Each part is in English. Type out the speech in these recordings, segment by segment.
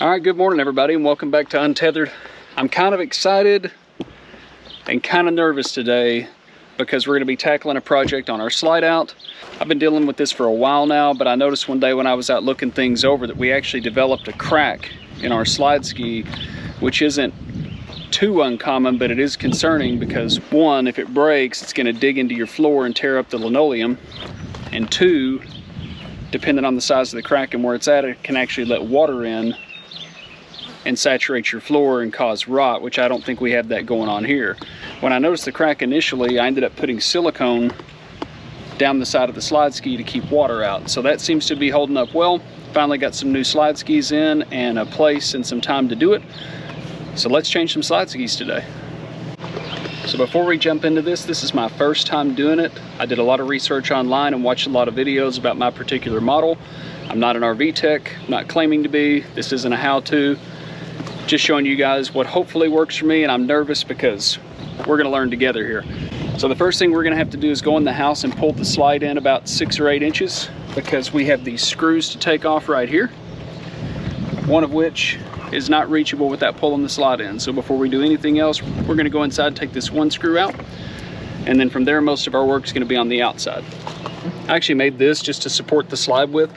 All right, good morning everybody and welcome back to Untethered. I'm kind of excited and kind of nervous today because we're going to be tackling a project on our slide out. I've been dealing with this for a while now, but I noticed one day when I was out looking things over that we actually developed a crack in our slide ski, which isn't too uncommon, but it is concerning because one, if it breaks, it's going to dig into your floor and tear up the linoleum, and two, depending on the size of the crack and where it's at, it can actually let water in and saturate your floor and cause rot, which I don't think we have that going on here. When I noticed the crack initially, I ended up putting silicone down the side of the slide ski to keep water out. So that seems to be holding up well. Finally got some new slide skis in and a place and some time to do it. So let's change some slide skis today. So before we jump into this is my first time doing it. I did a lot of research online and watched a lot of videos about my particular model. I'm not an RV tech, I'm not claiming to be. This isn't a how-to. Just showing you guys what hopefully works for me, and I'm nervous because we're gonna learn together here. So the first thing we're gonna have to do is go in the house and pull the slide in about 6 or 8 inches because we have these screws to take off right here, one of which is not reachable without pulling the slide in. So before we do anything else, we're gonna go inside, take this one screw out, and then from there most of our work is gonna be on the outside. I actually made this just to support the slide with.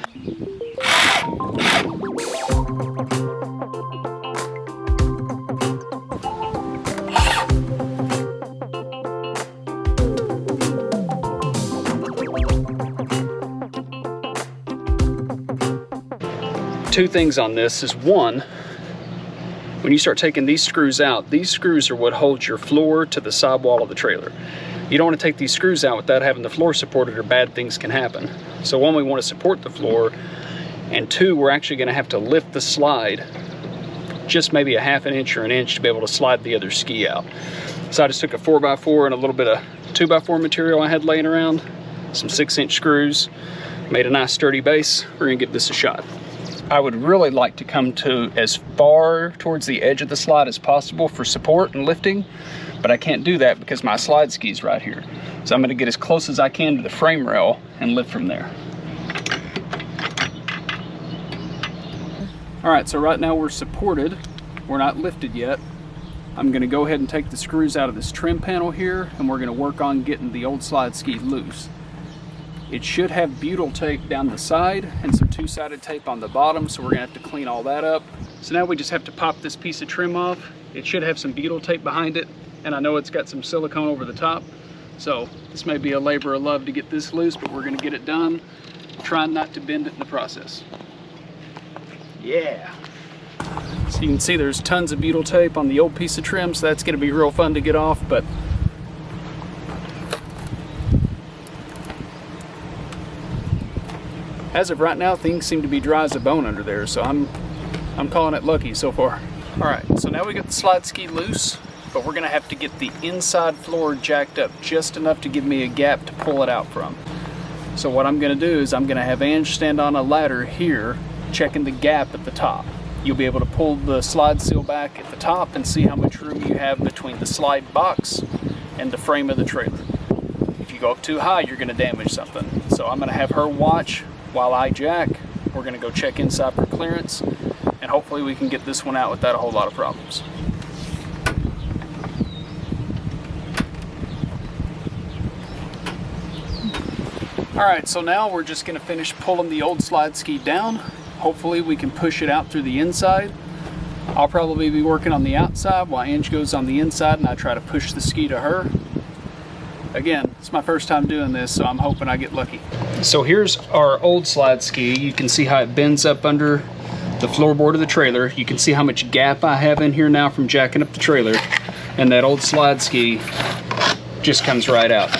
Two things on this is one, when you start taking these screws out, these screws are what holds your floor to the sidewall of the trailer. You don't want to take these screws out without having the floor supported or bad things can happen. So one, we want to support the floor, and two, we're actually going to have to lift the slide just maybe a ½ inch or an inch to be able to slide the other ski out. So I just took a 4x4 and a little bit of 2x4 material I had laying around, some 6-inch screws, made a nice sturdy base. We're going to give this a shot. I would really like to come to as far towards the edge of the slide as possible for support and lifting, but I can't do that because my slide ski's right here. So I'm going to get as close as I can to the frame rail and lift from there. All right, so right now we're supported. We're not lifted yet. I'm going to go ahead and take the screws out of this trim panel here, and we're going to work on getting the old slide ski loose. It should have butyl tape down the side and some 2-sided tape on the bottom, so we're gonna have to clean all that up. So now we just have to pop this piece of trim off. It should have some butyl tape behind it, and I know it's got some silicone over the top. So this may be a labor of love to get this loose, but we're gonna get it done, trying not to bend it in the process. Yeah. So you can see there's tons of butyl tape on the old piece of trim, so that's gonna be real fun to get off, but as of right now, things seem to be dry as a bone under there, so I'm calling it lucky so far. All right, so now we got the slide ski loose, but we're gonna have to get the inside floor jacked up just enough to give me a gap to pull it out from. So what I'm gonna do is I'm gonna have Ange stand on a ladder here, checking the gap at the top. You'll be able to pull the slide seal back at the top and see how much room you have between the slide box and the frame of the trailer. If you go up too high, you're gonna damage something. So I'm gonna have her watch while I jack. We're gonna go check inside for clearance, and hopefully we can get this one out without a whole lot of problems. All right, so now we're just gonna finish pulling the old slide ski down. Hopefully we can push it out through the inside. I'll probably be working on the outside while Ange goes on the inside and I try to push the ski to her. Again, it's my first time doing this, so I'm hoping I get lucky. So here's our old slide ski. You can see how it bends up under the floorboard of the trailer. You can see how much gap I have in here now from jacking up the trailer. And that old slide ski just comes right out.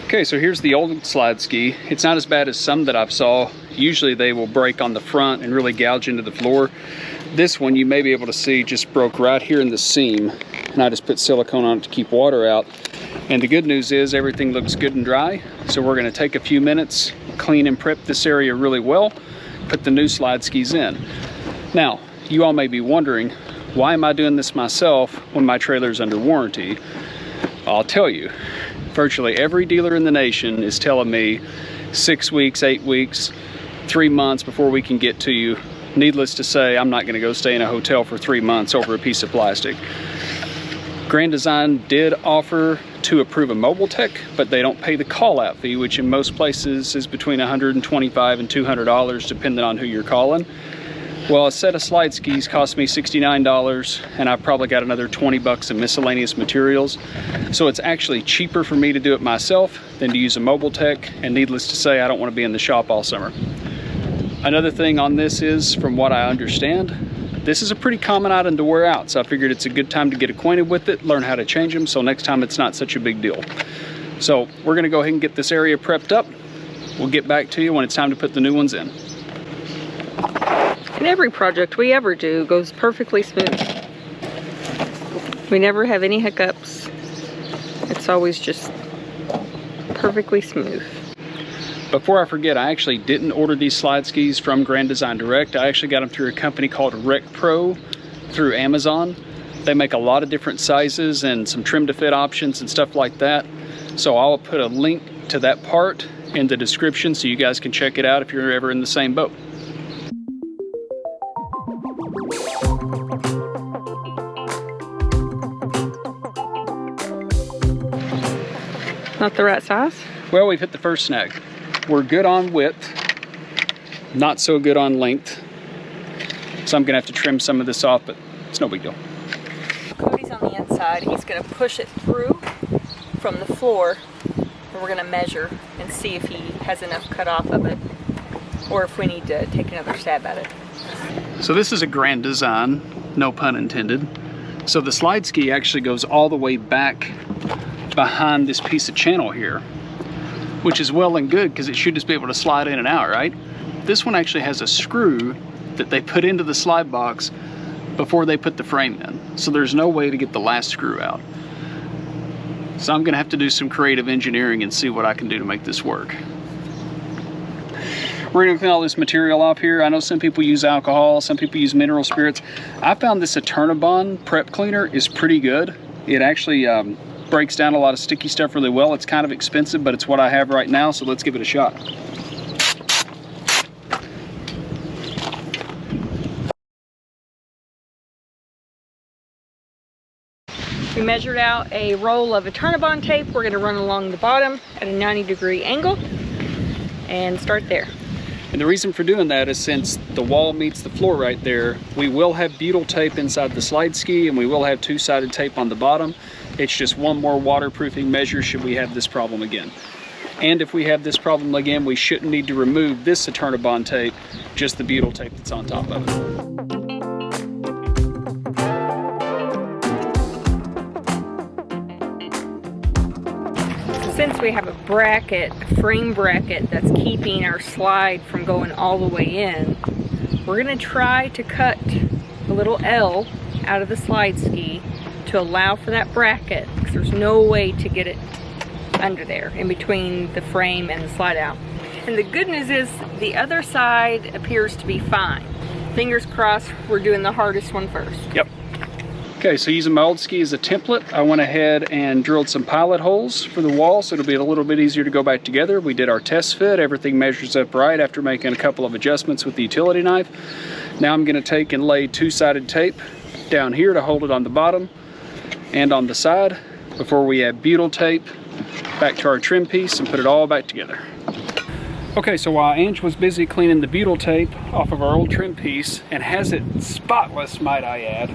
Okay, so here's the old slide ski. It's not as bad as some that I've saw. Usually they will break on the front and really gouge into the floor. This one you may be able to see just broke right here in the seam. And I just put silicone on it to keep water out. And the good news is everything looks good and dry. So we're gonna take a few minutes, clean and prep this area really well, put the new slide skis in. Now, you all may be wondering, why am I doing this myself when my trailer's under warranty? I'll tell you, virtually every dealer in the nation is telling me 6 weeks, 8 weeks, 3 months before we can get to you Needless to say, I'm not going to go stay in a hotel for 3 months over a piece of plastic. Grand Design did offer to approve a mobile tech, but they don't pay the call-out fee, which in most places is between $125 and $200 depending on who you're calling. Well, a set of slide skis cost me $69, and I've probably got another 20 bucks in miscellaneous materials. So it's actually cheaper for me to do it myself than to use a mobile tech, and needless to say, I don't want to be in the shop all summer. Another thing on this is, from what I understand, this is a pretty common item to wear out, so I figured it's a good time to get acquainted with it, learn how to change them, so next time it's not such a big deal. So we're gonna go ahead and get this area prepped up. We'll get back to you when it's time to put the new ones in. And every project we ever do goes perfectly smooth. We never have any hiccups. It's always just perfectly smooth. Before I forget, I actually didn't order these slide skis from Grand Design Direct. I actually got them through a company called RecPro through Amazon. They make a lot of different sizes and some trim to fit options and stuff like that. So I'll put a link to that part in the description so you guys can check it out if you're ever in the same boat. Not the right size? Well, we've hit the first snag. We're good on width, not so good on length. So I'm gonna have to trim some of this off, but it's no big deal. Cody's on the inside. He's gonna push it through from the floor, and we're gonna measure and see if he has enough cut off of it, or if we need to take another stab at it. So this is a Grand Design, no pun intended. So the slide ski actually goes all the way back behind this piece of channel here, which is well and good because it should just be able to slide in and out, right? This one actually has a screw that they put into the slide box before they put the frame in. So there's no way to get the last screw out. So I'm gonna have to do some creative engineering and see what I can do to make this work. We're gonna clean all this material off here. I know some people use alcohol, some people use mineral spirits. I found this EternaBond prep cleaner is pretty good. It actually breaks down a lot of sticky stuff really well. It's kind of expensive, but it's what I have right now, so let's give it a shot. We measured out a roll of EternaBond tape. We're gonna run along the bottom at a 90-degree angle and start there. And the reason for doing that is since the wall meets the floor right there, we will have butyl tape inside the slide ski and we will have two-sided tape on the bottom. It's just one more waterproofing measure should we have this problem again. And if we have this problem again, we shouldn't need to remove this EternaBond tape, just the butyl tape that's on top of it. Since we have a bracket, a frame bracket that's keeping our slide from going all the way in, we're gonna try to cut a little L out of the slide ski to allow for that bracket, because there's no way to get it under there in between the frame and the slide out. And the good news is the other side appears to be fine. Fingers crossed, we're doing the hardest one first. Yep. Okay, so using my old ski as a template, I went ahead and drilled some pilot holes for the wall so it'll be a little bit easier to go back together. We did our test fit, everything measures up right after making a couple of adjustments with the utility knife. Now I'm gonna take and lay two-sided tape down here to hold it on the bottom and on the side before we add butyl tape back to our trim piece and put it all back together. Okay, so while Ange was busy cleaning the butyl tape off of our old trim piece, and has it spotless, might I add.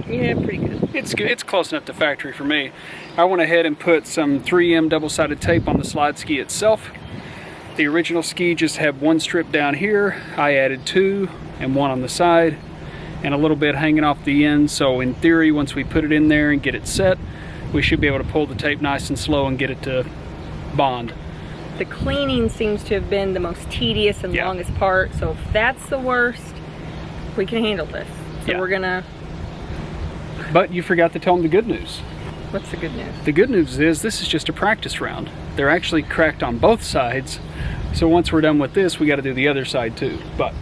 Yeah, pretty good. It's good. It's close enough to factory for me. I went ahead and put some 3M double-sided tape on the slide ski itself. The original ski just had one strip down here. I added two and one on the side and a little bit hanging off the end. So in theory, once we put it in there and get it set, we should be able to pull the tape nice and slow and get it to bond. The cleaning seems to have been the most tedious and longest part, so if that's the worst, we can handle this. So we're gonna... But you forgot to tell them the good news. What's the good news? The good news is this is just a practice round. They're actually cracked on both sides, so once we're done with this, we got to do the other side too. But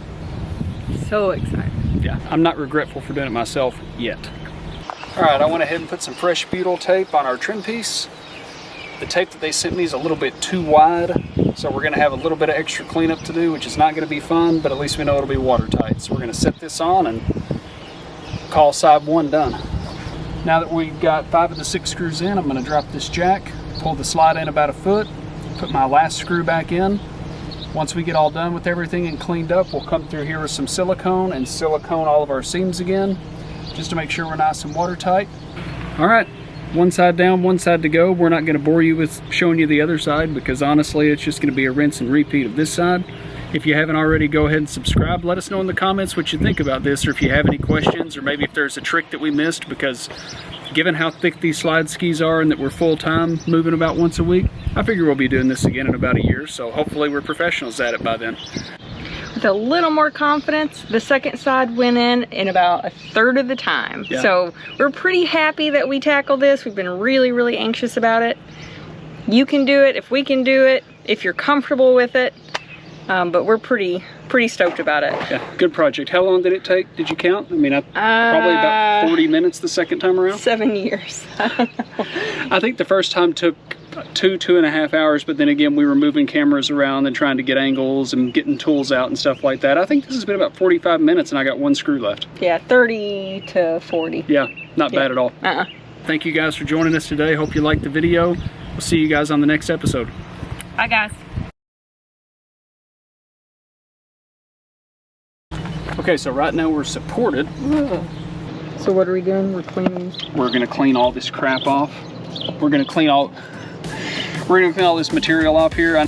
so excited. Yeah, I'm not regretful for doing it myself yet. All right, I went ahead and put some fresh butyl tape on our trim piece. The tape that they sent me is a little bit too wide So we're gonna have a little bit of extra cleanup to do, which is not gonna be fun, but at least we know it'll be watertight. So we're gonna set this on and call side 1 done. Now that we've got 5 of the 6 screws in, I'm gonna drop this jack, pull the slide in about a foot, put my last screw back in. Once we get all done with everything and cleaned up, we'll come through here with some silicone and silicone all of our seams again, just to make sure we're nice and watertight. All right, one side down, one side to go. We're not gonna bore you with showing you the other side because honestly, it's just gonna be a rinse and repeat of this side. If you haven't already, go ahead and subscribe. Let us know in the comments what you think about this, or if you have any questions, or maybe if there's a trick that we missed, because given how thick these slide skis are and that we're full-time moving about once a week, I figure we'll be doing this again in about a year, so hopefully we're professionals at it by then. With a little more confidence, the second side went in about 1/3 of the time. Yeah. So we're pretty happy that we tackled this. We've been really, really anxious about it. You can do it if we can do it, if you're comfortable with it. But we're pretty stoked about it. Yeah, good project. How long did it take? Did you count? I mean, probably about 40 minutes the second time around. 7 years. I think the first time took 2.5 hours, but then again, we were moving cameras around and trying to get angles and getting tools out and stuff like that. I think this has been about 45 minutes and I got 1 screw left. Yeah, 30 to 40. Yeah, not bad at all. Thank you guys for joining us today. Hope you liked the video. We'll see you guys on the next episode. Bye, guys. Okay, so right now we're supported. So what are we doing? We're cleaning. We're gonna clean all this crap off. We're gonna clean all this material off here.